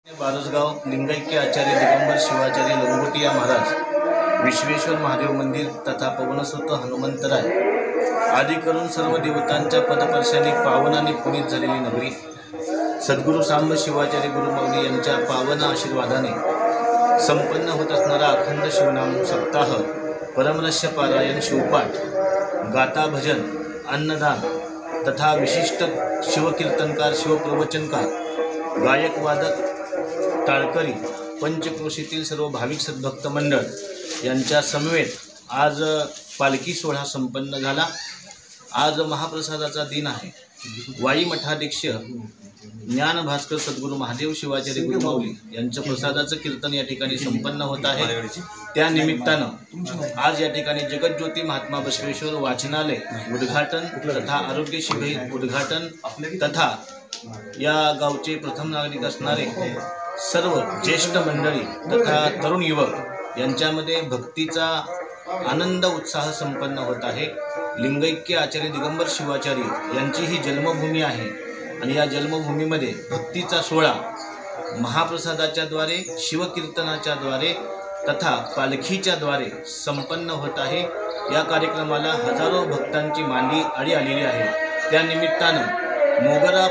बारसगाव लिंगैक्य आचार्य दिगंबर शिवाचार्य लंगोटिया महाराज, विश्वेश्वर महादेव मंदिर तथा पवनसुत हनुमंतराय आदी करून सर्व देवतांच्या पदपर्शाने पावन आणि पुनीत झालेली नगरी सद्गुरू सांब शिवाचार्य गुरुमाऊली यांच्या पावन आशीर्वादाने संपन्न होत असणारा अखंड शिवनाम सप्ताह, परमरस्य पारायण, शिवपाठ, गाथा भजन, अन्नदान तथा विशिष्ट शिवकीर्तनकार, शिवप्रवचनकार, गायक, वादक, टाळकरी, पंचक्रोशीतील सर्व भाविक सद्भक्त मंडळ यांच्या समवेत आज पालखी सोहळा संपन्न झाला। आज महाप्रसादाचा दिन आहे। वाई मठाध्यक्ष ज्ञान भास्कर सद्गुरू महादेव शिवाचार्य गुरुमाऊली यांच्या प्रसादाचं कीर्तन या ठिकाणी संपन्न होत आहे। त्या निमित्तानं आज या ठिकाणी जगज्योती महात्मा बसवेश्वर वाचनालय उद्घाटन तथा आरोग्य शिबिर उद्घाटन तथा या गावचे प्रथम नागरिक असणारे सर्व ज्येष्ठ मंडळी तथा तरुण युवक यांच्यामध्ये भक्तीचा आनंद उत्साह संपन्न होत आहे। लिंगैक्य आचार्य दिगंबर शिवाचार्य यांची ही जन्मभूमी आहे आणि या जन्मभूमीमध्ये भक्तीचा सोहळा महाप्रसादाच्या द्वारे, शिवकीर्तनाच्या द्वारे तथा पालखीच्या द्वारे संपन्न होत आहे। या कार्यक्रमाला हजारो भक्तांची मांडी आडी आलेली आहे। त्या निमित्तानं मोगरा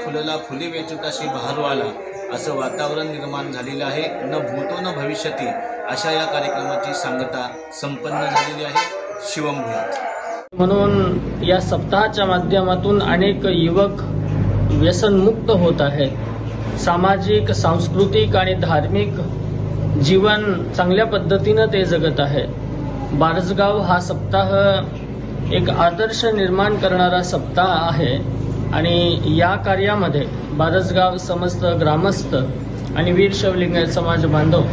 फुलला फुले वेचुताशी बहारो आला असं वातावरण निर्माण झालेलं आहे। न भूतो न भविष्यती अशा या कार्यक्रमाची सांगता संपन्न झालेली आहे। शिवमभूयात म्हणून या सप्ताहाच्या माध्यमातून अनेक युवक व्यसनमुक्त होत आहेत। सामाजिक, सांस्कृतिक आणि धार्मिक जीवन चांगल्या पद्धतीने ते जगत आहेत। बारसगाव हा सप्ताह एक आदर्श निर्माण करणारा सप्ताह आहे आणि या कार्यामध्ये बारसगाव समस्त ग्रामस्थ आणि वीर शैवलिंगायत समाज बांधव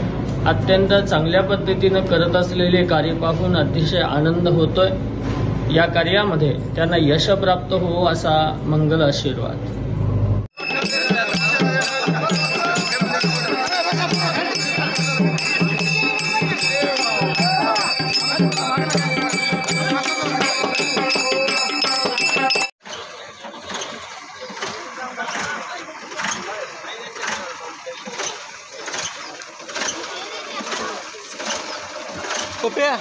अत्यंत चांगल्या पद्धतीने करत असलेले कार्य पाहून अतिशय आनंद होतोय। या कार्यामध्ये त्यांना यश प्राप्त हो असा मंगल आशीर्वाद। कोप्या